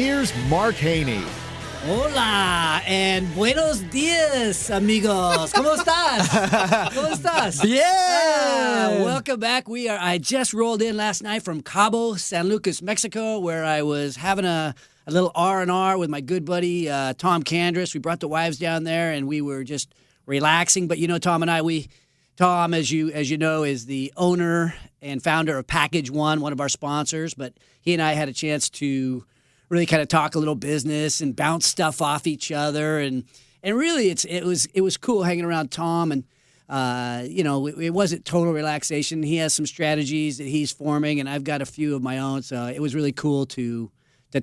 Here's Mark Haney. Hola and buenos dias, amigos. ¿Cómo estás? ¿Cómo estás? Yeah. Welcome back. I just rolled in last night from Cabo San Lucas, Mexico, where I was having a little R&R with my good buddy Tom Candris. We brought the wives down there, and we were just relaxing. But Tom and I, Tom, as you know, is the owner and founder of Package One of our sponsors. But he and I had a chance to really kind of talk a little business and bounce stuff off each other, and really it was cool hanging around Tom, and it wasn't total relaxation. He has some strategies that he's forming, and I've got a few of my own, so it was really cool to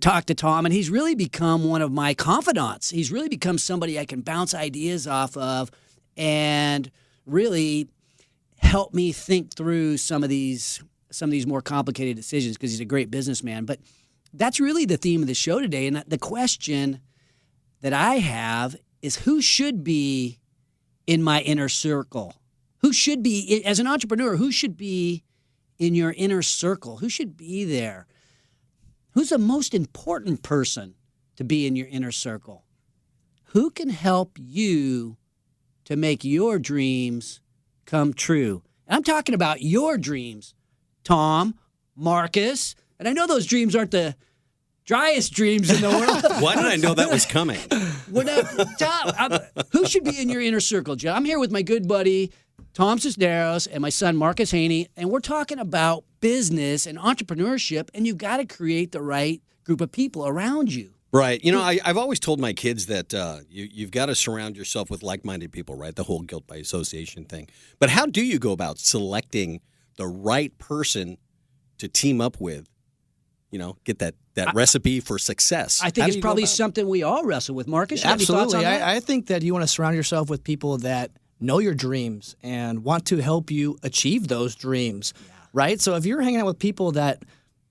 talk to Tom, and he's really become one of my confidants. He's really become somebody I can bounce ideas off of and really help me think through some of these more complicated decisions, because he's a great businessman. But that's really the theme of the show today. And the question that I have is, who should be in my inner circle? Who should be, as an entrepreneur, who should be in your inner circle? Who should be there? Who's the most important person to be in your inner circle? Who can help you to make your dreams come true? And I'm talking about your dreams, Tom, Marcus. And I know those dreams aren't the driest dreams in the world. Why did I know that was coming? Tom, who should be in your inner circle, Joe? I'm here with my good buddy, Tom Cisneros, and my son, Marcus Haney, and we're talking about business and entrepreneurship, and you've got to create the right group of people around you. Right. I've always told my kids that you've got to surround yourself with like-minded people, right? The whole guilt by association thing. But how do you go about selecting the right person to team up with? Get that recipe for success. I think it's probably something we all wrestle with. Marcus, you have any thoughts on Absolutely. that? I think that you want to surround yourself with people that know your dreams and want to help you achieve those dreams, right? So if you're hanging out with people that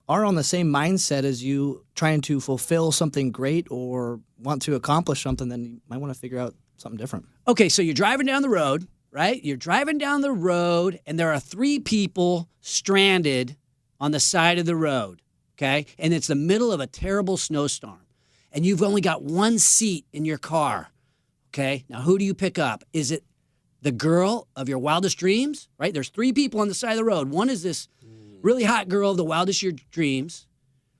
are on the same mindset as you, trying to fulfill something great or want to accomplish something, then you might want to figure out something different. Okay, so you're driving down the road, right? You're driving down the road, and there are 3 people stranded on the side of the road. Okay, and it's the middle of a terrible snowstorm, and you've only got one seat in your car. Okay, now who do you pick up? Is it the girl of your wildest dreams? Right, there's 3 people on the side of the road. One is this really hot girl of the wildest of your dreams.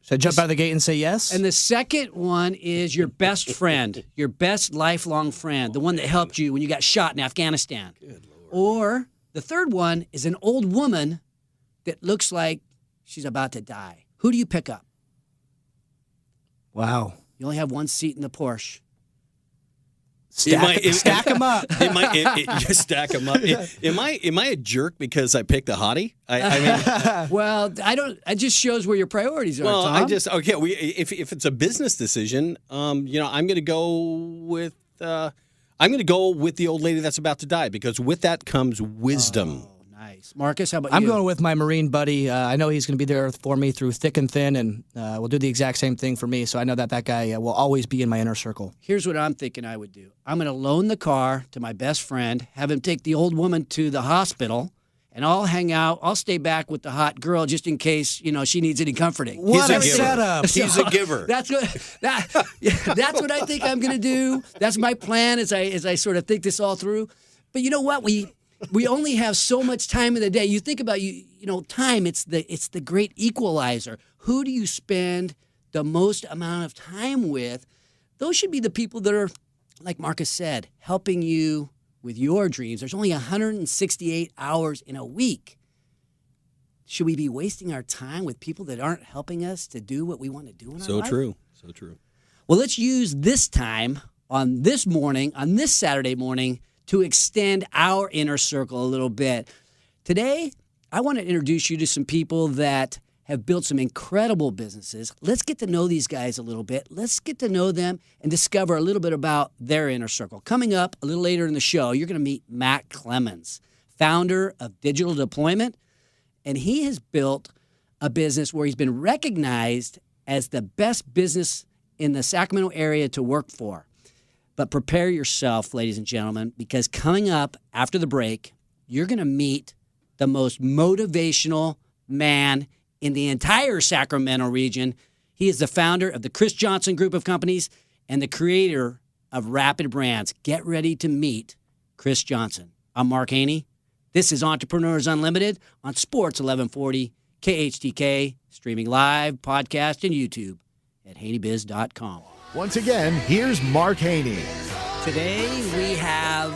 Should I jump out of the gate and say yes? And the second one is your best friend, your best lifelong friend, the one that helped you when you got shot in Afghanistan. Good Lord. Or the third one is an old woman that looks like she's about to die. Who do you pick up? Wow. You only have one seat in the Porsche. Stack them up. Just stack them up. Am I a jerk because I picked a hottie? I mean, well, I don't. It just shows where your priorities are. well, Tom. if it's a business decision, I'm going to go with the old lady that's about to die, because with that comes wisdom. Oh, nice, Marcus. How about I'm you? going with my Marine buddy. I know he's going to be there for me through thick and thin, and will do the exact same thing for me. So I know that guy will always be in my inner circle. Here's what I'm thinking I would do. I'm going to loan the car to my best friend, have him take the old woman to the hospital, and I'll hang out. I'll stay back with the hot girl just in case she needs any comforting. What He's a a giver. setup! He's a giver. That's what I think I'm going to do. That's my plan as I sort of think this all through. But you know what? We only have so much time in the day. You think about time. It's the great equalizer. Who do you spend the most amount of time with? Those should be the people that are, like Marcus said, helping you with your dreams. There's only 168 hours in a week. Should we be wasting our time with people that aren't helping us to do what we want to do in our life? So true. Well, let's use this time on this Saturday morning, to extend our inner circle a little bit. Today, I want to introduce you to some people that have built some incredible businesses. Let's get to know these guys a little bit. Let's get to know them and discover a little bit about their inner circle. Coming up a little later in the show, you're going to meet Matt Clemens, founder of Digital Deployment, and he has built a business where he's been recognized as the best business in the Sacramento area to work for. But prepare yourself, ladies and gentlemen, because coming up after the break, you're going to meet the most motivational man in the entire Sacramento region. He is the founder of the Chris Johnson Group of Companies and the creator of Rapid Brands. Get ready to meet Chris Johnson. I'm Mark Haney. This is Entrepreneurs Unlimited on Sports 1140 KHTK, streaming live, podcast, and YouTube at haneybiz.com. Once again, here's Mark Haney. Today we have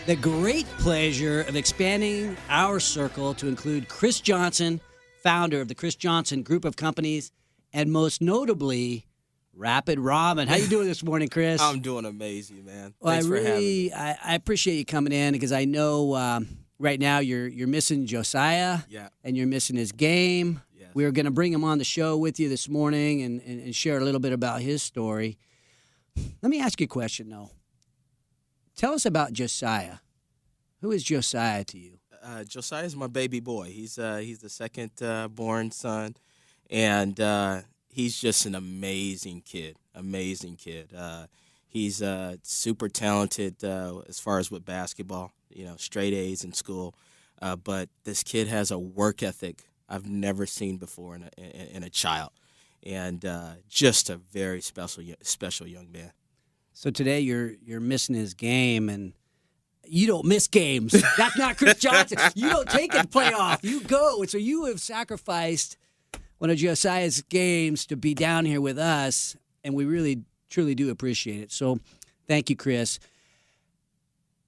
the great pleasure of expanding our circle to include Chris Johnson, founder of the Chris Johnson Group of Companies, and most notably, Rapid Ramen. How you doing this morning, Chris? I'm doing amazing, man. Well, Thanks for having me. I appreciate you coming in because I know right now you're missing Josiah, and you're missing his game. Yes. We were going to bring him on the show with you this morning and share a little bit about his story. Let me ask you a question, though. Tell us about Josiah. Who is Josiah to you? Josiah is my baby boy. He's the second born son, and he's just an amazing kid. Amazing kid. He's super talented as far as with basketball. Straight A's in school. But this kid has a work ethic I've never seen before in a child, and just a very special young man. So today you're missing his game, and you don't miss games. That's not Chris Johnson. You don't take it to playoff. You go. So you have sacrificed one of Josiah's games to be down here with us, and we really, truly do appreciate it. So thank you, Chris.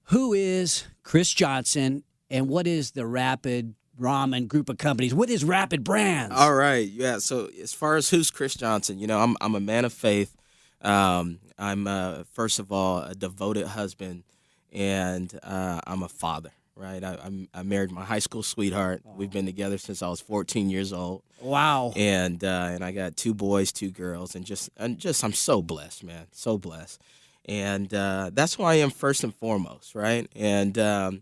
Who is Chris Johnson, and what is the Rapid Ramen Group of Companies? What is Rapid Brands? All right. Yeah. So as far as who's Chris Johnson, I'm a man of faith. I'm first of all a devoted husband, and I'm a father. Right. I married my high school sweetheart. Oh. We've been together since I was 14 years old. Wow. And I got 2 boys, 2 girls, and I'm so blessed, man. So blessed. And that's who I am first and foremost, right? And I'm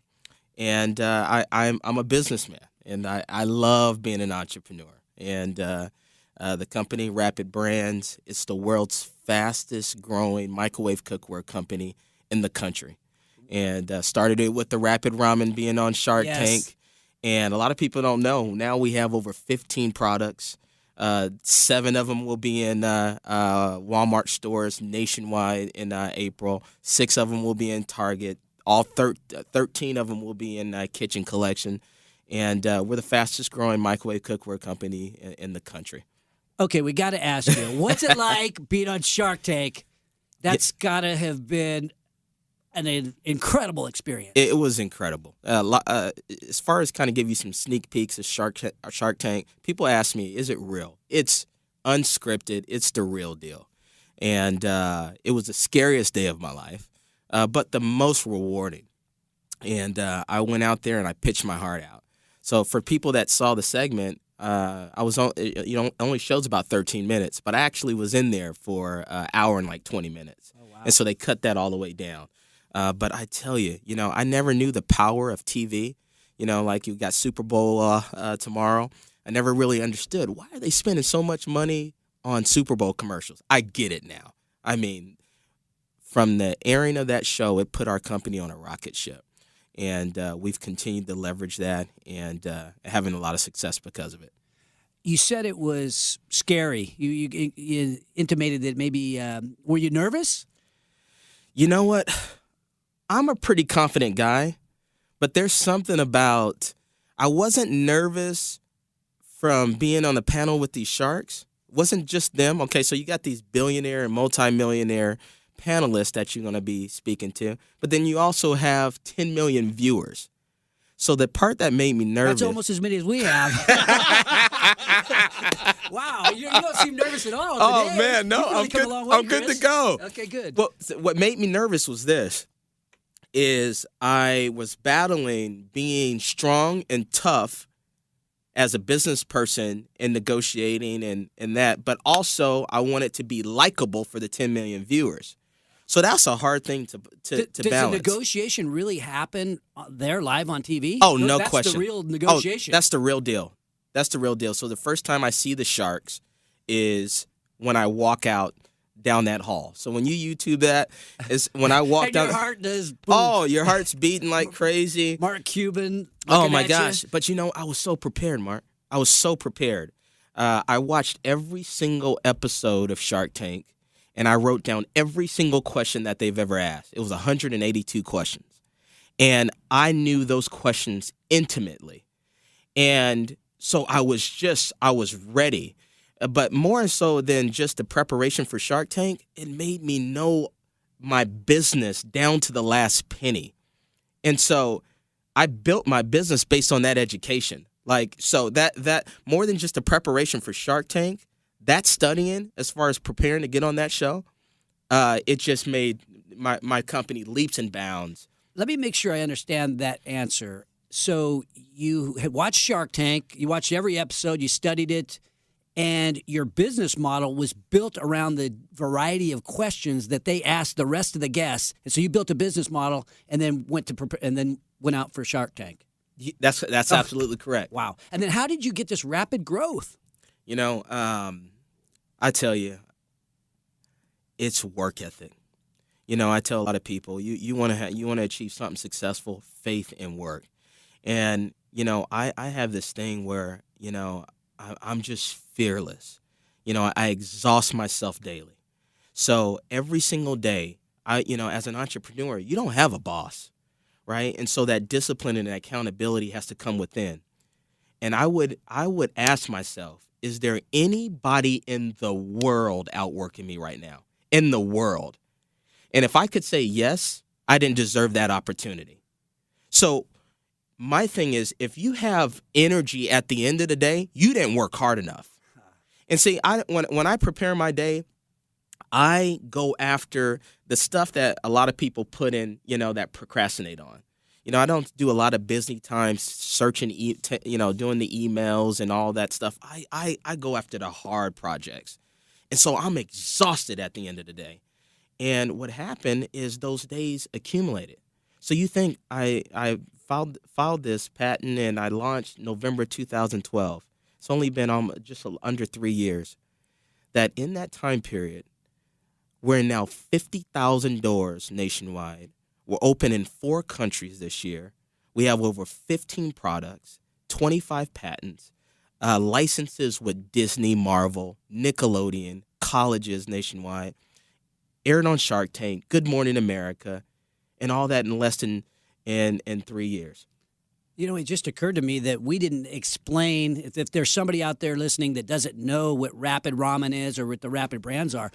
a businessman, and I love being an entrepreneur. And the company Rapid Brands, it's the world's fastest growing microwave cookware company in the country. And started it with the Rapid Ramen being on Shark Tank. And a lot of people don't know. Now we have over 15 products. 7 of them will be in Walmart stores nationwide in April. 6 of them will be in Target. All 13 of them will be in Kitchen Collection. And we're the fastest growing microwave cookware company in the country. Okay, we got to ask you, what's it like being on Shark Tank? That's got to have been an incredible experience. It was incredible. As far as kind of give you some sneak peeks of Shark Tank, people ask me, is it real? It's unscripted. It's the real deal. And it was the scariest day of my life, but the most rewarding. And I went out there and I pitched my heart out. So for people that saw the segment, I was on, only shows about 13 minutes, but I actually was in there for an hour and like 20 minutes. Oh, wow. And so they cut that all the way down. But I tell you, I never knew the power of TV. Like you got Super Bowl tomorrow. I never really understood, why are they spending so much money on Super Bowl commercials? I get it now. I mean, from the airing of that show, it put our company on a rocket ship. And we've continued to leverage that and having a lot of success because of it. You said it was scary. You intimated that maybe, were you nervous? You know what? I'm a pretty confident guy, but there's something about, I wasn't nervous from being on the panel with these sharks. It wasn't just them. Okay, so you got these billionaire and multimillionaire panelists that you're going to be speaking to, but then you also have 10 million viewers. So the part that made me nervous. That's almost as many as we have. Wow, you don't seem nervous at all. Oh, today. Man, no, really I'm good to go. Okay, good. Well, what made me nervous was this. Is I was battling being strong and tough as a business person and negotiating and that, but also I wanted to be likable for the 10 million viewers. So that's a hard thing to balance. Does the negotiation really happen there live on TV? Oh, no question. That's the real negotiation. Oh, that's the real deal. That's the real deal. So the first time I see the sharks is when I walk out down that hall. So when you YouTube that, is when I walk down. Your heart does. Boom. Oh, your heart's beating like crazy. Mark Cuban. Oh my gosh! You. But I was so prepared, Mark. I was so prepared. I watched every single episode of Shark Tank, and I wrote down every single question that they've ever asked. It was 182 questions. And I knew those questions intimately. And so I was ready. But more so than just the preparation for Shark Tank, it made me know my business down to the last penny. And so I built my business based on that education. Like, so that more than just the preparation for Shark Tank, that studying as far as preparing to get on that show, it just made my company leaps and bounds. Let me make sure I understand that answer. So you had watched Shark Tank, you watched every episode, you studied it, and your business model was built around the variety of questions that they asked the rest of the guests. And so you built a business model and then went out for Shark Tank. That's absolutely correct. Wow. And then how did you get this rapid growth? You know, I tell you, it's work ethic. You know, I tell a lot of people, you want to achieve something successful, faith and work. And, you know, I have this thing where, you know, I'm just fearless. You know, I exhaust myself daily. So every single day, as an entrepreneur, you don't have a boss, right? And so that discipline and accountability has to come within. And I would ask myself, is there anybody in the world outworking me right now? In the world. And if I could say yes, I didn't deserve that opportunity. So my thing is, if you have energy at the end of the day, you didn't work hard enough. And see, when I prepare my day, I go after the stuff that a lot of people put in, you know, that procrastinate on. You know, I don't do a lot of busy time searching, doing the emails and all that stuff. I go after the hard projects. And so I'm exhausted at the end of the day. And what happened is those days accumulated. So you think I filed this patent and I launched November 2012. It's only been just under 3 years. That in that time period, we're now 50,000 doors nationwide. We're open in 4 countries this year. We have over 15 products, 25 patents, licenses with Disney, Marvel, Nickelodeon, colleges nationwide, aired on Shark Tank, Good Morning America, and all that in less than in 3 years. You know, it just occurred to me that we didn't explain, if there's somebody out there listening that doesn't know what Rapid Ramen is or what the Rapid brands are,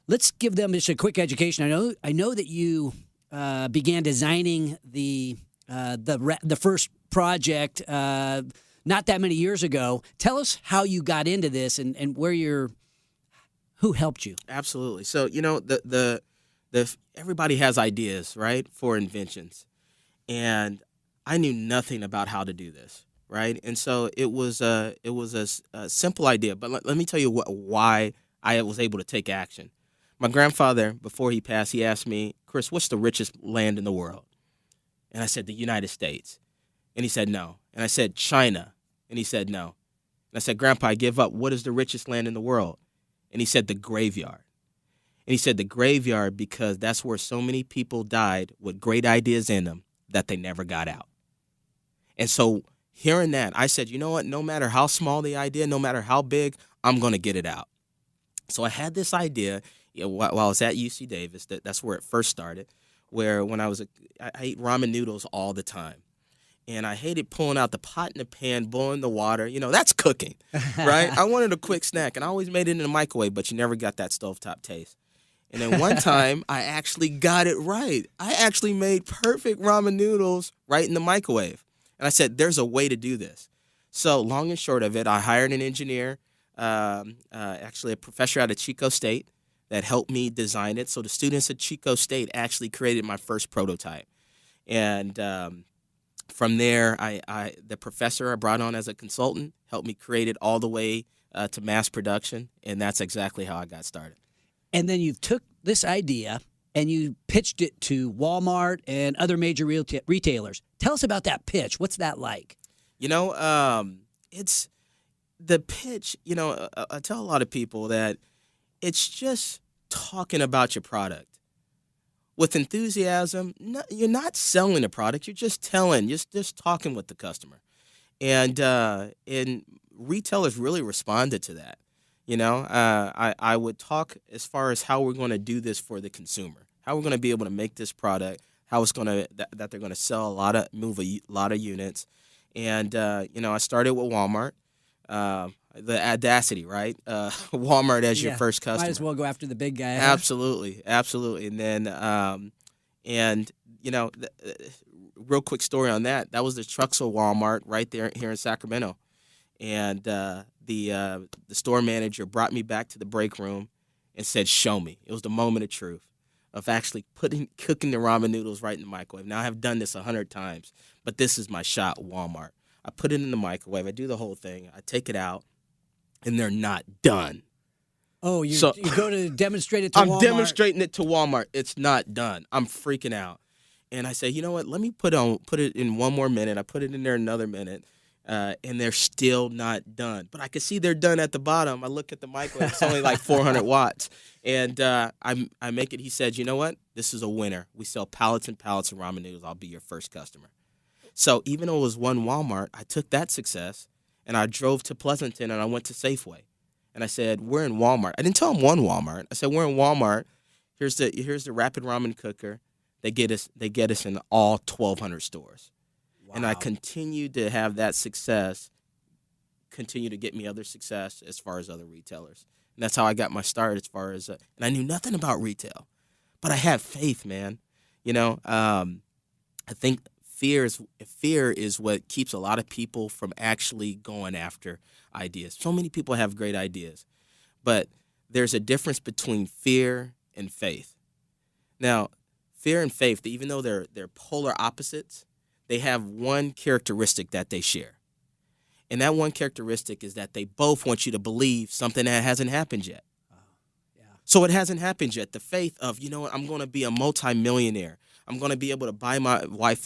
let's give them just a quick education. I know that you began designing the first project not that many years ago. Tell us how you got into this and who helped you. Absolutely. So, you know, the everybody has ideas, right, for inventions. And I knew nothing about how to do this, right? And so it was a simple idea. But let me tell you why I was able to take action. My grandfather, before he passed, he asked me, Chris, what's the richest land in the world? And I said, the United States. And he said, no. And I said, China. And he said, no. And I said, Grandpa, I give up. What is the richest land in the world? And he said, the graveyard. And he said, the graveyard because that's where so many people died with great ideas in them that they never got out. And so hearing that, I said, you know what? No matter how small the idea, no matter how big, I'm going to get it out. So I had this idea while I was at UC Davis. That's where it first started, where when I ate ramen noodles all the time. And I hated pulling out the pot in the pan, boiling the water. You know, that's cooking, right? I wanted a quick snack, and I always made it in the microwave, but you never got that stovetop taste. And then one time, I actually got it right. I actually made perfect ramen noodles right in the microwave. And I said, there's a way to do this. So long and short of it, I hired an engineer, actually a professor out of Chico State, that helped me design it. So the students at Chico State actually created my first prototype. And from there, the professor I brought on as a consultant helped me create it all the way to mass production, and that's exactly how I got started. And then you took this idea and you pitched it to Walmart and other major retailers. Tell us about that pitch. What's that like? You know, it's the pitch. You know, I tell a lot of people that it's just talking about your product. With enthusiasm, you're not selling a product. You're just just talking with the customer. And retailers really responded to that. I would talk as far as how we're going to do this for the consumer, how we're going to be able to make this product, how it's going to that they're going to sell a lot of units, and I started with Walmart. The audacity, right? Walmart as your first customer. Might as well go after the big guy. Absolutely. And then, real quick story on that. That was the Truxell Walmart right there here in Sacramento, and the store manager brought me back to the break room and said, "Show me." It was the moment of truth of actually cooking the ramen noodles right in the microwave. Now I have done this 100 times, but this is my shot, Walmart. I put it in the microwave. I do the whole thing. I take it out, and they're not done. Oh, you go to demonstrate it to Walmart? I'm demonstrating it to Walmart. It's not done. I'm freaking out. And I say, you know what? Let me put it in one more minute. I put it in there another minute, and they're still not done. But I can see they're done at the bottom. I look at the microwave. It's only like 400 watts. And I make it. He said, you know what? This is a winner. We sell pallets and pallets of ramen noodles. I'll be your first customer. So even though it was one Walmart, I took that success, and I drove to Pleasanton, and I went to Safeway. And I said, we're in Walmart. I didn't tell them one Walmart. I said, we're in Walmart. Here's the rapid ramen cooker. They get us in all 1,200 stores. Wow. And I continued to have that success, continue to get me other success as far as other retailers. And that's how I got my start as far as, and I knew nothing about retail, but I had faith, man. I think fear is what keeps a lot of people from actually going after ideas. So many people have great ideas, but there's a difference between fear and faith. Now, fear and faith, even though they're polar opposites, they have one characteristic that they share. And that one characteristic is that they both want you to believe something that hasn't happened yet. So it hasn't happened yet. The faith of, I'm going to be a multimillionaire. I'm going to be able to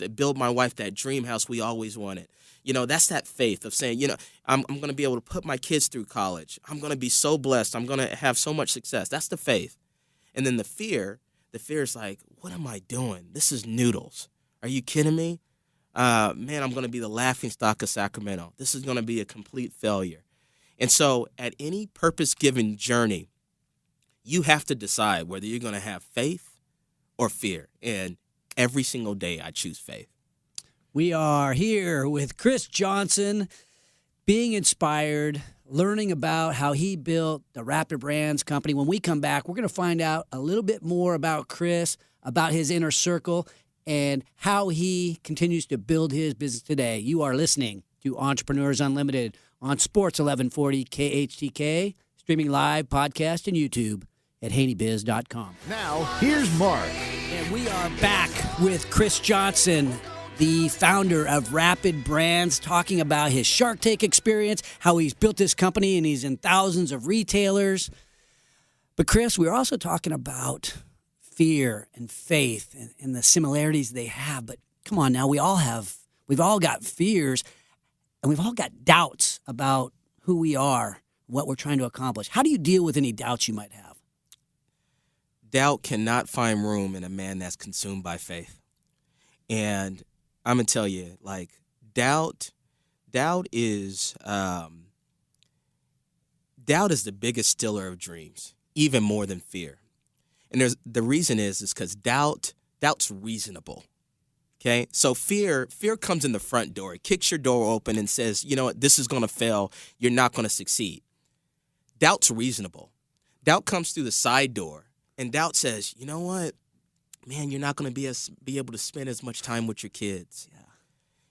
build my wife that dream house we always wanted. That's that faith of saying, I'm going to be able to put my kids through college. I'm going to be so blessed. I'm going to have so much success. That's the faith. And then the fear is like, what am I doing? This is noodles. Are you kidding me? Man, I'm going to be the laughingstock of Sacramento. This is going to be a complete failure. And so at any purpose-given journey, you have to decide whether you're going to have faith or fear. And every single day I choose faith. We are here with Chris Johnson, being inspired, learning about how he built the Rapid Brands company. When we come back, we're going to find out a little bit more about Chris, about his inner circle, and how he continues to build his business today. You are listening to Entrepreneurs Unlimited on Sports 1140 KHTK, streaming live, podcast, and YouTube at HaneyBiz.com. Now, here's Mark. And we are back with Chris Johnson, the founder of Rapid Brands, talking about his Shark Tank experience, how he's built this company, and he's in thousands of retailers. But Chris, we're also talking about fear and faith and the similarities they have. But come on now, we've all got fears, and we've all got doubts about who we are, what we're trying to accomplish. How do you deal with any doubts you might have? Doubt cannot find room in a man that's consumed by faith. And I'm going to tell you, doubt is the biggest stealer of dreams, even more than fear. And the reason is because doubt's reasonable. Okay? So fear comes in the front door. It kicks your door open and says, you know what, this is going to fail. You're not going to succeed. Doubt's reasonable. Doubt comes through the side door. And doubt says, you know what, man, you're not going to be able to spend as much time with your kids. Yeah.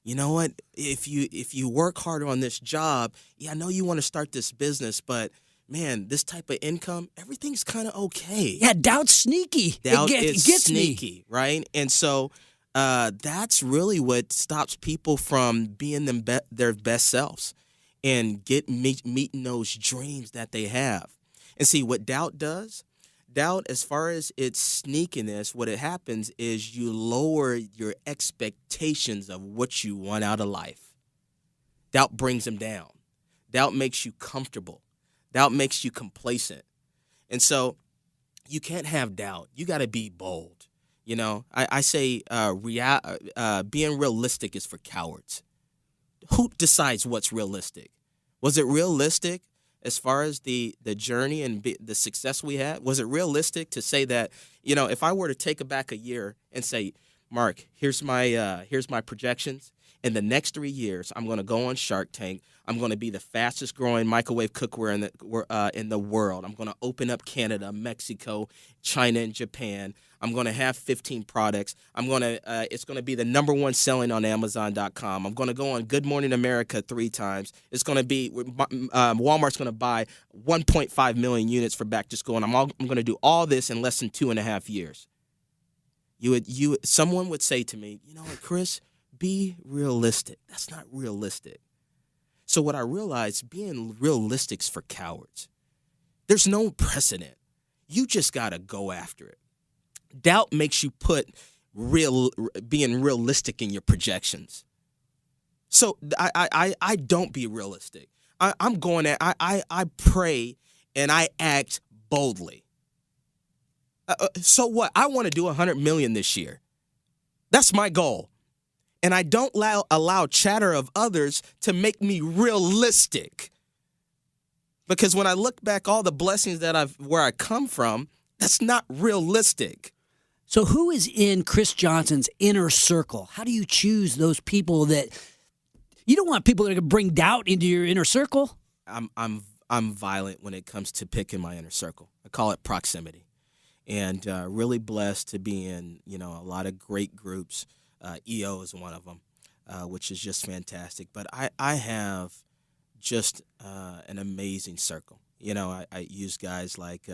You know what, if you work harder on this job, I know you want to start this business, but man, this type of income, everything's kind of okay. Yeah, doubt's sneaky. Doubt it gets sneaky, me. Right? And so that's really what stops people from being their best selves and meeting those dreams that they have. And see, what doubt does, as far as its sneakiness, what it happens is you lower your expectations of what you want out of life. Doubt brings them down. Doubt makes you comfortable. Doubt makes you complacent. And so you can't have doubt. You got to be bold. I say being realistic is for cowards. Who decides what's realistic? Was it realistic as far as the journey and the success we had? Was it realistic to say that, if I were to take it back a year and say, Mark, here's my projections. In the next 3 years, I'm going to go on Shark Tank. I'm going to be the fastest growing microwave cookware in the world. I'm going to open up Canada, Mexico, China, and Japan. I'm going to have 15 products. It's going to be the number one selling on Amazon.com. I'm going to go on Good Morning America 3 times. It's going to be Walmart's going to buy 1.5 million units for back to school, and I'm going to do all this in less than 2.5 years. Someone would say to me, what, Chris, be realistic. That's not realistic. So what I realized, being realistic's for cowards. There's no precedent. You just got to go after it. Doubt makes you put being realistic in your projections. So I don't be realistic. I'm going at I pray and I act boldly. So what? I want to do 100 million this year. That's my goal. And I don't allow chatter of others to make me realistic. Because when I look back all the blessings where I come from, that's not realistic. So who is in Chris Johnson's inner circle? How do you choose those people that you don't want people that are going to bring doubt into your inner circle? I'm violent when it comes to picking my inner circle. I call it proximity. And really blessed to be in, a lot of great groups. EO is one of them, which is just fantastic. But I have just an amazing circle. I use guys like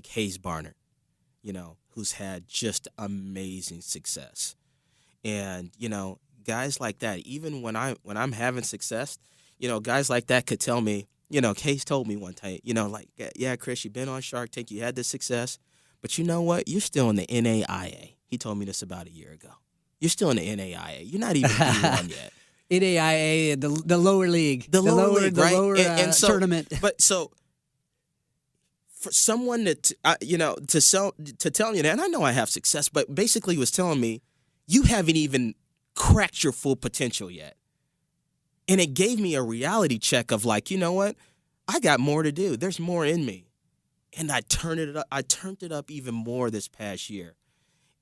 Hayes Barnard, who's had just amazing success. And, guys like that, even when I'm having success, guys like that could tell me, Hayes told me one time, yeah, Chris, you've been on Shark Tank, you had this success, but you know what? You're still in the NAIA. He told me this about a year ago. You're still in the NAIA. You're not even D1 yet. NAIA, the lower league. The lower league, right? Lower, and so, tournament. But so for someone to tell you that, and I know I have success, but basically he was telling me, you haven't even cracked your full potential yet. And it gave me a reality check of like, you know what? I got more to do. There's more in me. And I turned it up even more this past year.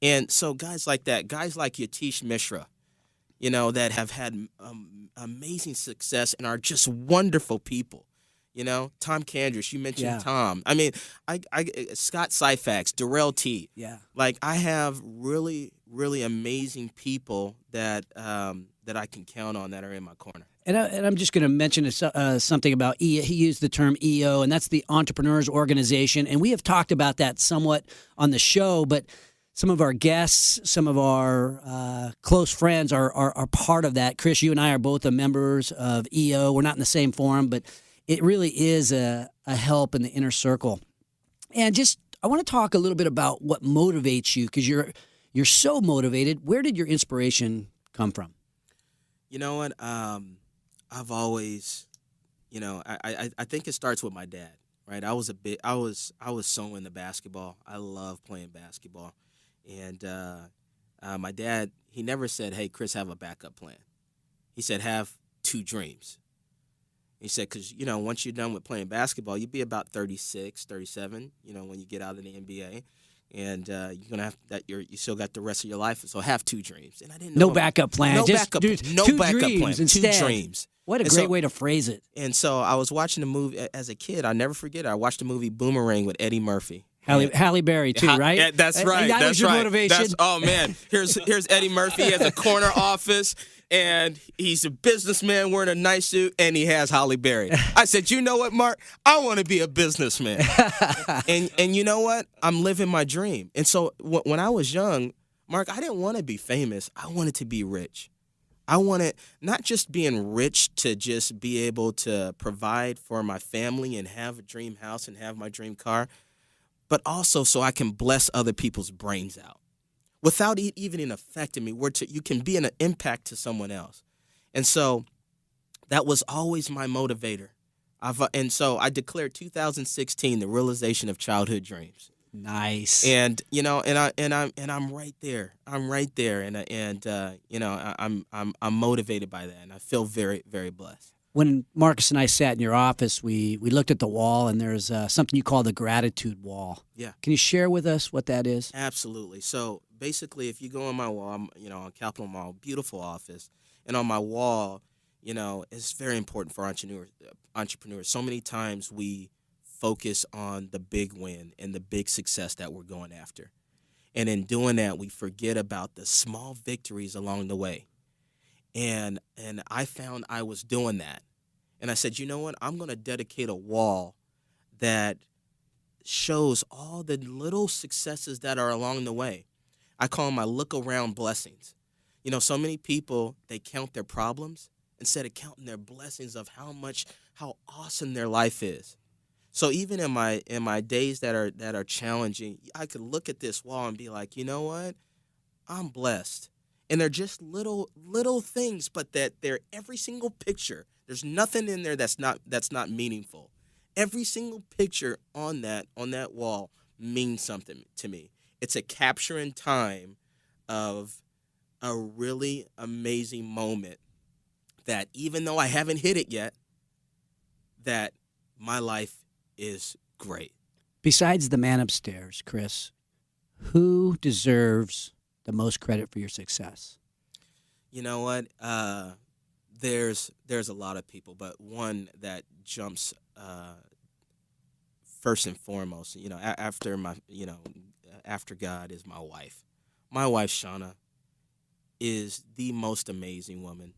And so guys like that, guys like Yatish Mishra, that have had amazing success and are just wonderful people. Tom Candrish, you mentioned Tom. I mean, Scott Syfax, Darrell T. Yeah. Like I have really, really amazing people that I can count on that are in my corner. And I'm just going to mention something about he used the term EO, and that's the Entrepreneurs Organization. And we have talked about that somewhat on the show, but some of our guests, some of our close friends are part of that. Chris, you and I are both members of EO. We're not in the same forum, but it really is a help in the inner circle. And I want to talk a little bit about what motivates you, because you're so motivated. Where did your inspiration come from? You know what? I've always, I think it starts with my dad, right? I was so into basketball. I love playing basketball. And my dad, he never said, hey, Chris, have a backup plan. He said, have 2 dreams. He said, because, once you're done with playing basketball, you'll be about 36, 37, when you get out of the NBA. And you're gonna have that. You still got the rest of your life, so have 2 dreams. And I didn't know no backup plan. No Just backup. No backup dreams plan. Instead. 2 dreams. What a great way to phrase it. And so I was watching the movie as a kid. I'll never forget it. I watched the movie Boomerang with Eddie Murphy. Halle Berry too, right? Yeah, that's right. That was your motivation. Oh man, here's Eddie Murphy. He has a corner office, and he's a businessman wearing a nice suit, and he has Halle Berry. I said, you know what, Mark? I want to be a businessman. and you know what? I'm living my dream. And so when I was young, Mark, I didn't want to be famous. I wanted to be rich. I wanted not just being rich to just be able to provide for my family and have a dream house and have my dream car, but also so I can bless other people's brains out without even affecting me, where you can be an impact to someone else. And so that was always my motivator. And so I declared 2016 the realization of childhood dreams. Nice. And I'm right there. I'm right there, and I'm motivated by that, and I feel very, very blessed. When Marcus and I sat in your office, we looked at the wall, and there's something you call the gratitude wall. Yeah. Can you share with us what that is? Absolutely. So basically, if you go on my wall, on Capitol Mall, beautiful office, and on my wall, it's very important for entrepreneurs. So many times we focus on the big win and the big success that we're going after. And in doing that, we forget about the small victories along the way. And I found I was doing that. And I said, you know what? I'm going to dedicate a wall that shows all the little successes that are along the way. I call them my look around blessings. So many people, they count their problems instead of counting their blessings of how awesome their life is. So even in my days that are challenging, I could look at this wall and be like, you know what? I'm blessed. And they're just little things, but that they're every single picture. There's nothing in there that's not meaningful. Every single picture on that wall means something to me. It's a capture in time of a really amazing moment that even though I haven't hit it yet, that my life is great. Besides the man upstairs, Chris, who deserves the most credit for your success? You know what? There's a lot of people, but one that jumps first and foremost, after God is my wife. My wife, Shauna, is the most amazing woman.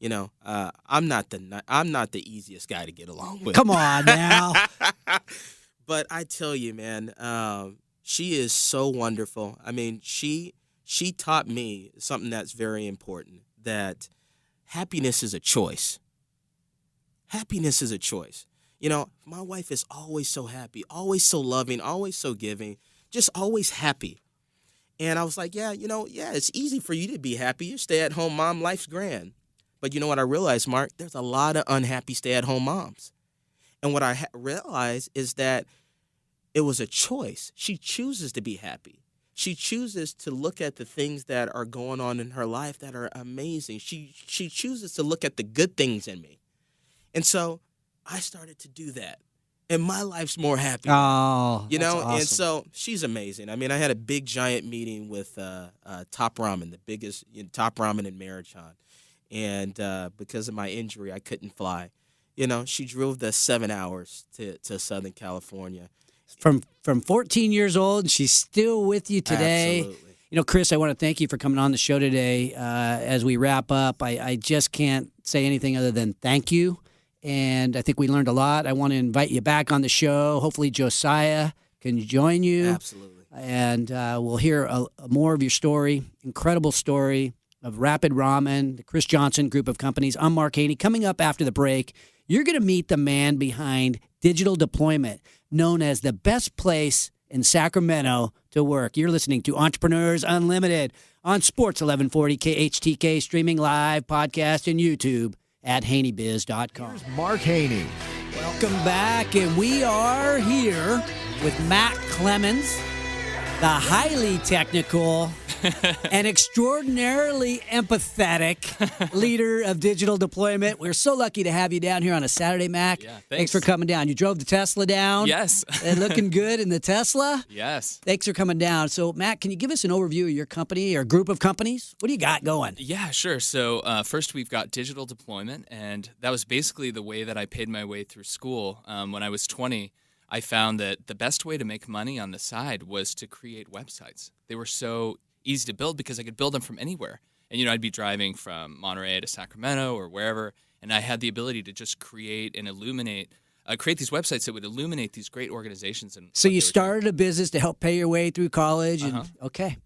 I'm not the easiest guy to get along with. Come on now. But I tell you, man, she is so wonderful. I mean, she taught me something that's very important, that happiness is a choice. Happiness is a choice. My wife is always so happy, always so loving, always so giving, just always happy. And I was like, it's easy for you to be happy. You're stay-at-home mom, life's grand. But you know what I realized, Mark? There's a lot of unhappy stay-at-home moms. And what I realized is that it was a choice. She chooses to be happy. She chooses to look at the things that are going on in her life that are amazing. She chooses to look at the good things in me. And so I started to do that. And my life's more happy. Oh, that's awesome. And so she's amazing. I mean, I had a big, giant meeting with Top Ramen, the biggest Top Ramen in Marathon. And because of my injury, I couldn't fly. She drove the 7 hours to Southern California. From 14 years old, and she's still with you today. Absolutely. Chris, I want to thank you for coming on the show today. As we wrap up, I just can't say anything other than thank you. And I think we learned a lot. I want to invite you back on the show. Hopefully Josiah can join you. Absolutely. And we'll hear more of your story, incredible story of Rapid Ramen, the Chris Johnson group of companies. I'm Mark Haney. Coming up after the break, you're going to meet the man behind Digital Deployment, known as the best place in Sacramento to work. You're listening to Entrepreneurs Unlimited on Sports 1140 KHTK, streaming live, podcast, and YouTube at haneybiz.com. Here's Mark Haney. Welcome back, and we are here with Matt Clemens, the highly technical and extraordinarily empathetic leader of Digital Deployment. We're so lucky to have you down here on a Saturday, Mac. Yeah, thanks for coming down. You drove the Tesla down. Yes. And looking good in the Tesla. Yes. Thanks for coming down. So, Matt, can you give us an overview of your company or group of companies? What do you got going? Yeah, sure. So first we've got Digital Deployment, and that was basically the way that I paid my way through school. When I was 20, I found that the best way to make money on the side was to create websites. They were so easy to build because I could build them from anywhere. And, I'd be driving from Monterey to Sacramento or wherever, and I had the ability to just create and create these websites that would illuminate these great organizations. And so you started a business to help pay your way through college? Okay.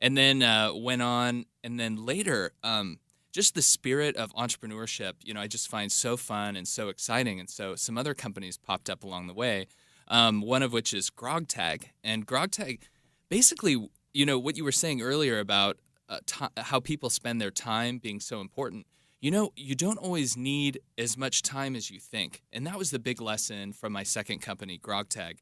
And then went on, and then later, just the spirit of entrepreneurship, I just find so fun and so exciting. And so some other companies popped up along the way, one of which is GrogTag. And GrogTag, basically, what you were saying earlier about how people spend their time being so important. You don't always need as much time as you think. And that was the big lesson from my second company, GrogTag.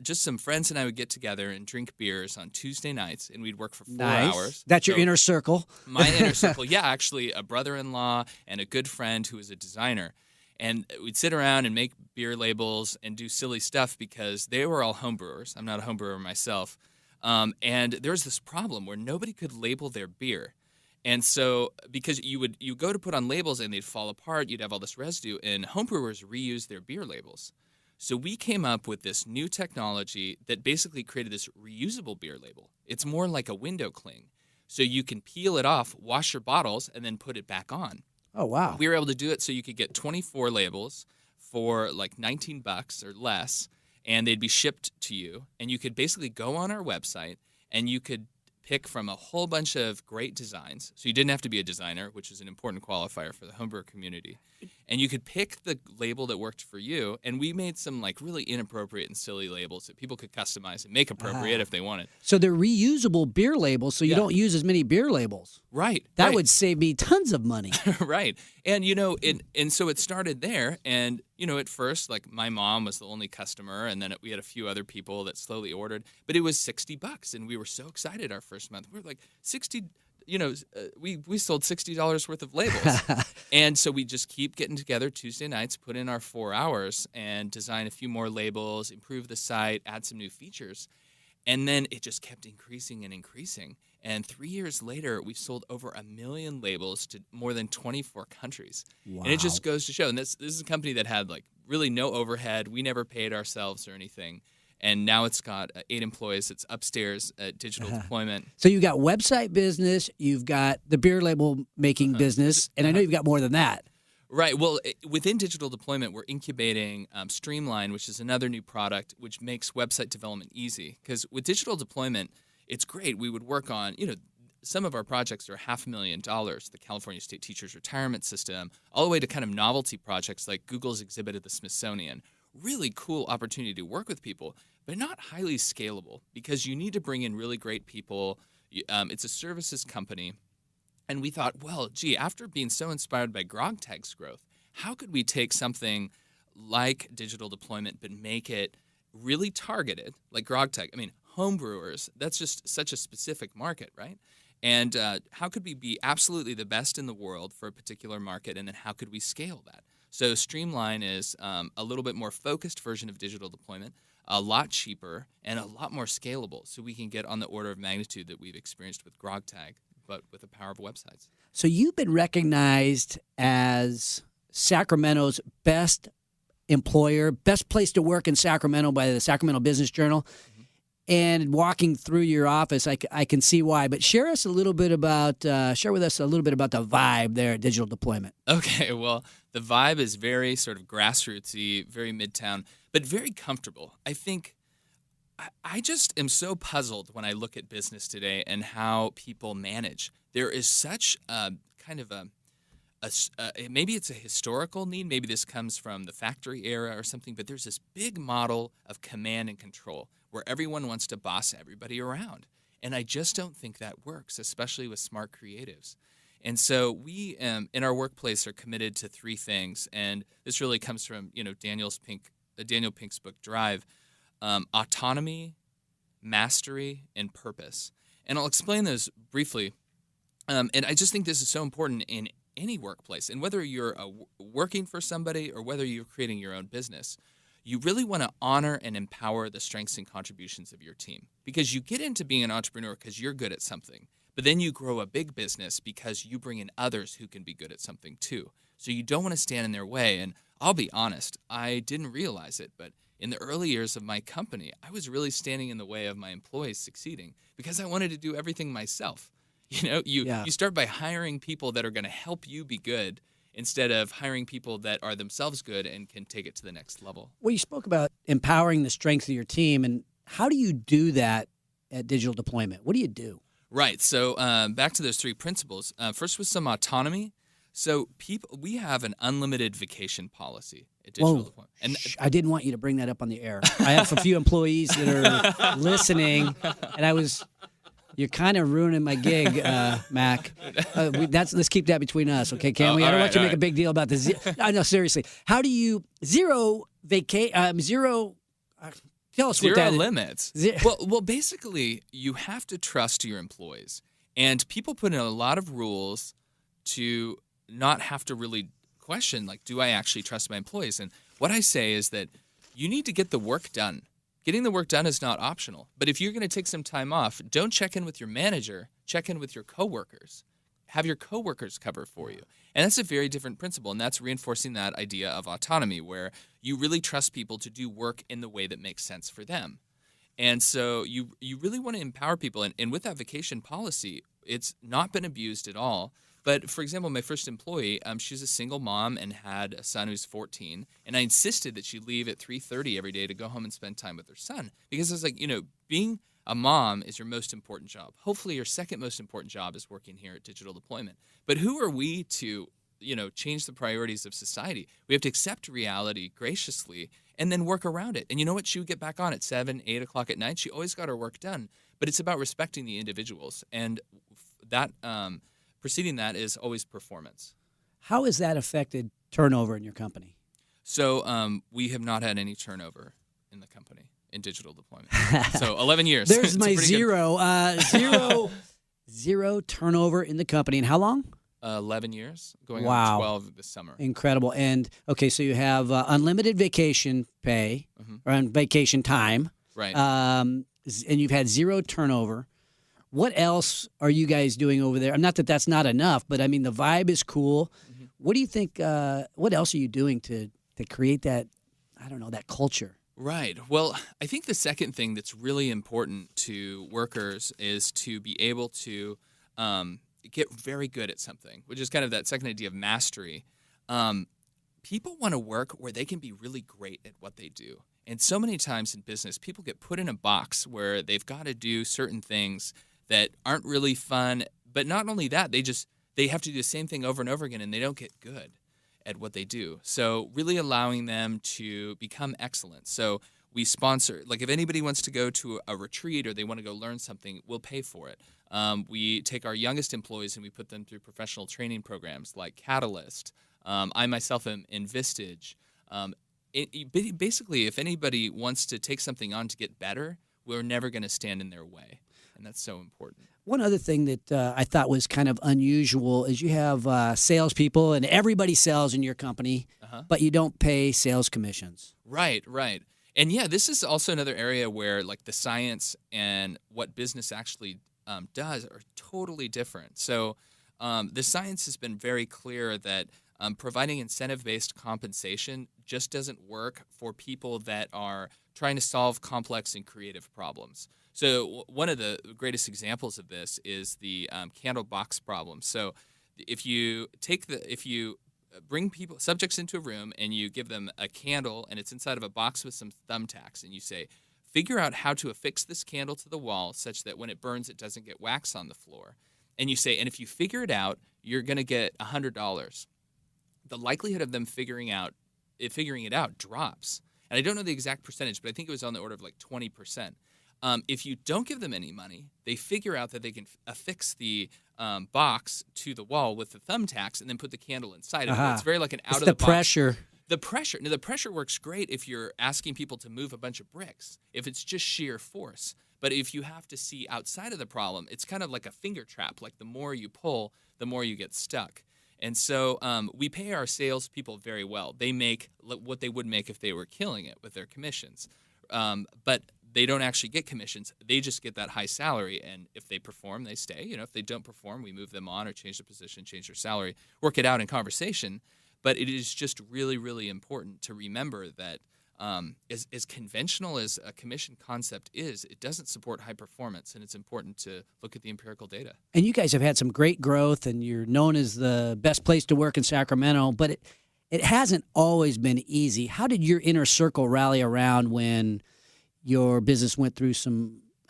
Just some friends and I would get together and drink beers on Tuesday nights, and we'd work for 4 hours. That's your inner circle. My inner circle. Yeah, actually, a brother-in-law and a good friend who was a designer. And we'd sit around and make beer labels and do silly stuff because they were all homebrewers. I'm not a homebrewer myself. And there was this problem where nobody could label their beer. And so because you go to put on labels and they'd fall apart, you'd have all this residue, and homebrewers reuse their beer labels. So we came up with this new technology that basically created this reusable beer label. It's more like a window cling. So you can peel it off, wash your bottles, and then put it back on. Oh, wow. We were able to do it so you could get 24 labels for like $19 or less, and they'd be shipped to you. And you could basically go on our website, and you could pick from a whole bunch of great designs. So you didn't have to be a designer, which is an important qualifier for the homebrewer community. And you could pick the label that worked for you. And we made some like really inappropriate and silly labels that people could customize and make appropriate if they wanted. So they're reusable beer labels, so you don't use as many beer labels. Right. That would save me tons of money. Right. And, and so it started there. And, at first, like my mom was the only customer, and then we had a few other people that slowly ordered. But it was $60, and we were so excited our first month. We were like, 60, we sold $60 worth of labels. And so we just keep getting together Tuesday nights, put in our 4 hours, and design a few more labels, improve the site, add some new features. And then it just kept increasing and increasing. And 3 years later, we've sold over 1 million labels to more than 24 countries. Wow. And it just goes to show. And this is a company that had like really no overhead. We never paid ourselves or anything. And now it's got 8 employees. It's upstairs at Digital Deployment. So you've got website business, you've got the beer label making business, and I know you've got more than that. Right. Well, within Digital Deployment, we're incubating Streamline, which is another new product which makes website development easy. Because with Digital Deployment, it's great. We would work on, some of our projects are $500,000, the California State Teachers Retirement System, all the way to kind of novelty projects like Google's exhibit at the Smithsonian. Really cool opportunity to work with people, but not highly scalable because you need to bring in really great people. It's a services company. And we thought, well, gee, after being so inspired by GrogTag's growth, how could we take something like Digital Deployment but make it really targeted, like GrogTag? I mean, homebrewers, that's just such a specific market, right? And how could we be absolutely the best in the world for a particular market, and then how could we scale that? So Streamline is a little bit more focused version of Digital Deployment, a lot cheaper, and a lot more scalable, so we can get on the order of magnitude that we've experienced with GrogTag, but with the power of websites. So you've been recognized as Sacramento's best employer, best place to work in Sacramento by the Sacramento Business Journal. Mm-hmm. And walking through your office, I can see why. But share with us a little bit about the vibe there at Digital Deployment. Okay, well, the vibe is very sort of grassrootsy, very midtown, but very comfortable. I think I just am so puzzled when I look at business today and how people manage. There is such kind of maybe it's a historical need. Maybe this comes from the factory era or something, but there's this big model of command and control where everyone wants to boss everybody around. And I just don't think that works, especially with smart creatives. And so we, in our workplace, are committed to 3 things. And this really comes from, Daniel Pink's book, Drive. Autonomy, mastery, and purpose. And I'll explain those briefly. And I just think this is so important in any workplace. And whether you're working for somebody or whether you're creating your own business, you really want to honor and empower the strengths and contributions of your team. Because you get into being an entrepreneur because you're good at something. But then you grow a big business because you bring in others who can be good at something too. So you don't want to stand in their way. And I'll be honest, I didn't realize it, but in the early years of my company, I was really standing in the way of my employees succeeding because I wanted to do everything myself. You start by hiring people that are going to help you be good instead of hiring people that are themselves good and can take it to the next level. Well, you spoke about empowering the strengths of your team, and how do you do that at Digital Deployment? What do you do? Right. So back to those 3 principles. First was some autonomy. So we have an unlimited vacation policy at Digital Deployment. And I didn't want you to bring that up on the air. I have a few employees that are listening, and you're kind of ruining my gig, Mac. Let's keep that between us, okay? Can we? I don't want you to make a big deal about this. No, seriously. How do you zero? Tell us what that is. Limits. Well, basically, you have to trust your employees, and people put in a lot of rules to not have to really question, like, do I actually trust my employees? And what I say is that you need to get the work done. Getting the work done is not optional. But if you're going to take some time off, don't check in with your manager, check in with your coworkers. Have your coworkers cover for you. And that's a very different principle, and that's reinforcing that idea of autonomy, where you really trust people to do work in the way that makes sense for them. And so you really want to empower people. And with that vacation policy, it's not been abused at all. But for example, my first employee, she was a single mom and had a son who's 14. And I insisted that she leave at 3:30 every day to go home and spend time with her son. Because I was like, being a mom is your most important job. Hopefully your second most important job is working here at Digital Deployment. But who are we to, change the priorities of society? We have to accept reality graciously and then work around it. And you know what? She would get back on at 7, 8 o'clock at night. She always got her work done. But it's about respecting the individuals. And that preceding that is always performance. How has that affected turnover in your company? So we have not had any turnover in the company in digital deployment. So 11 years. There's It's my a pretty good- zero turnover in the company. And how long? 11 years, going Wow. on 12 this summer. Incredible. And okay, so you have unlimited vacation pay or on vacation time, Right. and you've had zero turnover. What else are you guys doing over there? Not that that's not enough, but I mean the vibe is cool. What do you think? What else are you doing to create that? I don't know, that culture. Right. Well, I think the second thing that's really important to workers is to be able to get very good at something, which is kind of that second idea of mastery. People want to work where they can be really great at what they do. And so many times in business, people get put in a box where they've got to do certain things that aren't really fun. But not only that, they have to do the same thing over and over again, and they don't get good at what they do. So really allowing them to become excellent. So we sponsor, like if anybody wants to go to a retreat or they want to go learn something, we'll pay for it. We take our youngest employees and we put them through professional training programs like Catalyst. I myself am in Vistage. Basically, if anybody wants to take something on to get better, we're never going to stand in their way. And that's so important. One other thing that I thought was kind of unusual is you have salespeople and everybody sells in your company, but you don't pay sales commissions. Right. And yeah, this is also another area where like the science and what business actually does are totally different. So the science has been very clear that providing incentive-based compensation just doesn't work for people that are trying to solve complex and creative problems. So one of the greatest examples of this is the candle box problem. So if you bring subjects into a room and you give them a candle and it's inside of a box with some thumbtacks and you say, figure out how to affix this candle to the wall such that when it burns, it doesn't get wax on the floor. And you say, and if you figure it out, you're going to get $100. The likelihood of them figuring it out drops. And I don't know the exact percentage, but I think it was on the order of like 20%. If you don't give them any money, they figure out that they can affix the box to the wall with the thumbtacks and then put the candle inside of it. It's very like an out of the box. Pressure. The pressure. Now, the pressure works great if you're asking people to move a bunch of bricks, if it's just sheer force. But if you have to see outside of the problem, it's kind of like a finger trap. Like the more you pull, the more you get stuck. And so we pay our salespeople very well. They make what they would make if they were killing it with their commissions. But they don't actually get commissions. They just get that high salary. And if they perform, they stay. If they don't perform, we move them on or change the position, change their salary, work it out in conversation. But it is just really, really important to remember that as conventional as a commission concept is, it doesn't support high performance, and it's important to look at the empirical data. And you guys have had some great growth, and you're known as the best place to work in Sacramento, but it hasn't always been easy. How did your inner circle rally around when your business went through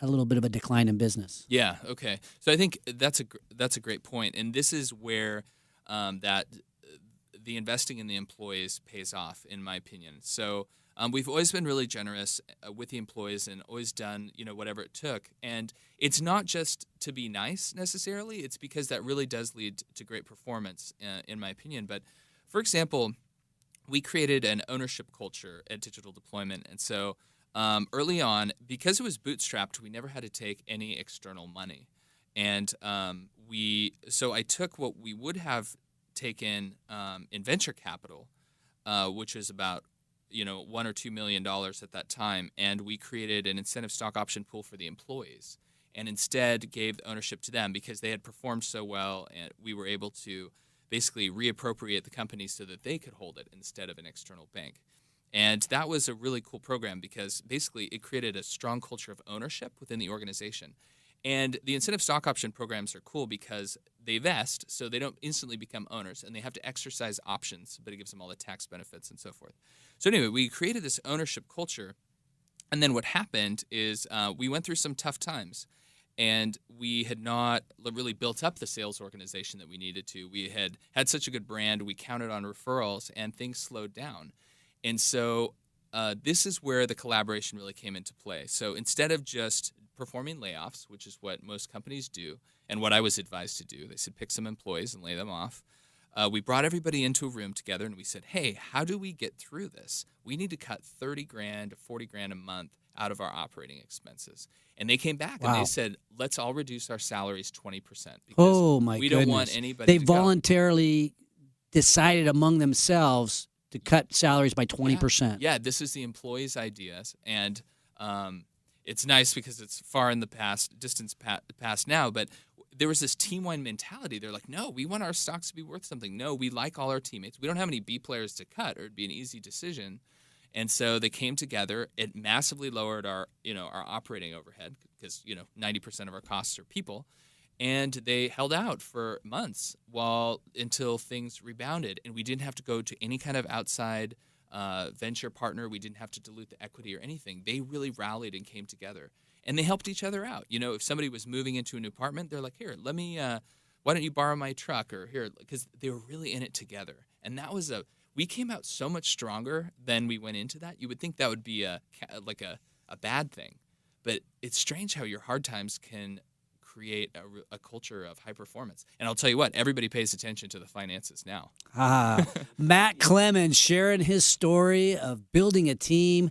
a little bit of a decline in business? Yeah, okay. So I think that's a great point, and this is where that the investing in the employees pays off, in my opinion. So we've always been really generous with the employees and always done, whatever it took. And it's not just to be nice necessarily. It's because that really does lead to great performance, in my opinion. But for example, we created an ownership culture at Digital Deployment. And so early on, because it was bootstrapped, we never had to take any external money. And so I took what we would have take in venture capital, which was about $1 or $2 million at that time, and we created an incentive stock option pool for the employees, and instead gave the ownership to them because they had performed so well, and we were able to basically reappropriate the company so that they could hold it instead of an external bank. And that was a really cool program because basically it created a strong culture of ownership within the organization. And the incentive stock option programs are cool because they vest, so they don't instantly become owners, and they have to exercise options, but it gives them all the tax benefits and so forth. So anyway, we created this ownership culture, and then what happened is we went through some tough times, and we had not really built up the sales organization that we needed to. We had such a good brand, we counted on referrals, and things slowed down. And so this is where the collaboration really came into play. So instead of just performing layoffs, which is what most companies do, and what I was advised to do, they said pick some employees and lay them off. We brought everybody into a room together and we said, hey, how do we get through this? We need to cut $30,000 to $40,000 a month out of our operating expenses. And they came back and they said, let's all reduce our salaries 20% because we don't want anybody They to go. voluntarily decided among themselves to cut salaries by 20%. Yeah, this is the employees' ideas, and it's nice because it's far in the past, past now, but there was this team-wide mentality. They're like, no, we want our stocks to be worth something. No, we like all our teammates. We don't have any B players to cut, or it'd be an easy decision. And so they came together. It massively lowered our operating overhead because 90% of our costs are people, and they held out for months until things rebounded, and we didn't have to go to any kind of outside venture partner. We didn't have to dilute the equity or anything. They really rallied and came together, and they helped each other out. If somebody was moving into a new apartment, they're like, here, let me, why don't you borrow my truck, or here, because they were really in it together. And that was we came out so much stronger than we went into that. You would think that would be a bad thing, but it's strange how your hard times can create a culture of high performance. And I'll tell you what, everybody pays attention to the finances now. Matt Clemens sharing his story of building a team.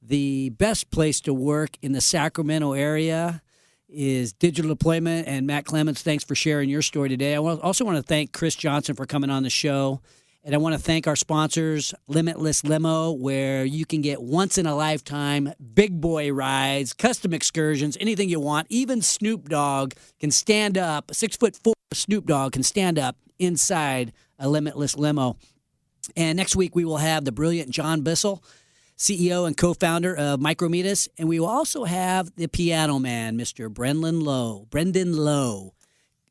The best place to work in the Sacramento area is Digital Deployment. And Matt Clemens, thanks for sharing your story today. I also want to thank Chris Johnson for coming on the show. And I want to thank our sponsors, Limitless Limo, where you can get once-in-a-lifetime big boy rides, custom excursions, anything you want. Even Snoop Dogg can stand up. 6'4" Snoop Dogg can stand up inside a Limitless Limo. And next week we will have the brilliant John Bissell, CEO and co-founder of Micrometis. And we will also have the piano man, Mr. Brendan Lowe.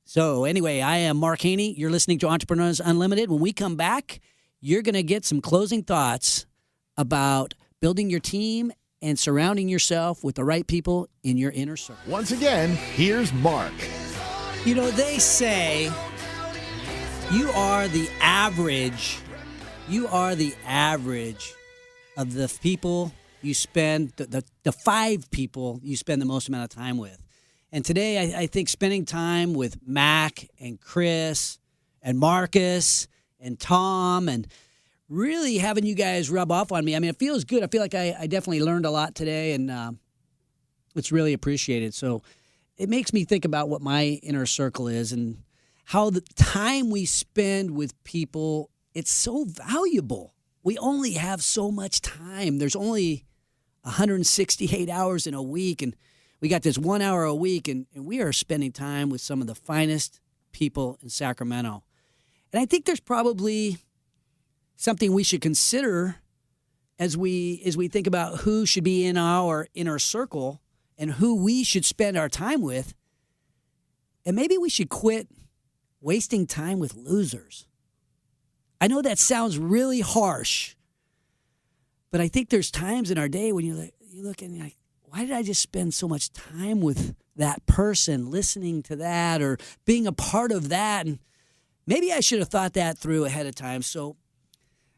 So anyway, I am Mark Haney. You're listening to Entrepreneurs Unlimited. When we come back, you're going to get some closing thoughts about building your team and surrounding yourself with the right people in your inner circle. Once again, here's Mark. They say you are the average of the people you spend, the 5 people you spend the most amount of time with. And today, I think spending time with Mac and Chris and Marcus and Tom and really having you guys rub off on me. I mean, it feels good. I feel like I definitely learned a lot today, and it's really appreciated. So it makes me think about what my inner circle is and how the time we spend with people, it's so valuable. We only have so much time. There's only 168 hours in a week, and we got this 1 hour a week, and we are spending time with some of the finest people in Sacramento. And I think there's probably something we should consider as we think about who should be in our inner circle and who we should spend our time with. And maybe we should quit wasting time with losers. I know that sounds really harsh, but I think there's times in our day when you look and you're like, why did I just spend so much time with that person, listening to that or being a part of that? And maybe I should have thought that through ahead of time. So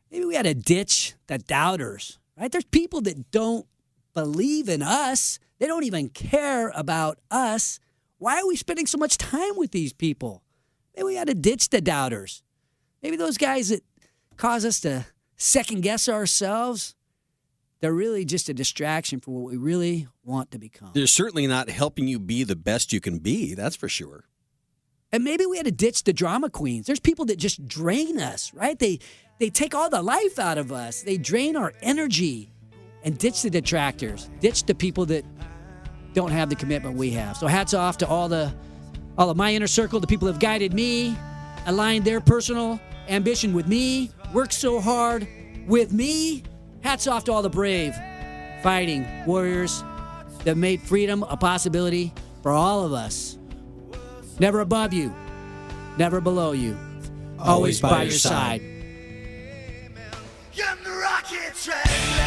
maybe we had to ditch the doubters, right? There's people that don't believe in us. They don't even care about us. Why are we spending so much time with these people? Maybe we had to ditch the doubters. Maybe those guys that cause us to second guess ourselves, they're really just a distraction for what we really want to become. They're certainly not helping you be the best you can be, that's for sure. And maybe we had to ditch the drama queens. There's people that just drain us, right? They take all the life out of us. They drain our energy. And ditch the detractors. Ditch the people that don't have the commitment we have. So hats off to all of my inner circle, the people who have guided me, aligned their personal ambition with me, worked so hard with me. Hats off to all the brave, fighting warriors that made freedom a possibility for all of us. Never above you, never below you, always by your side. Get the rocket train.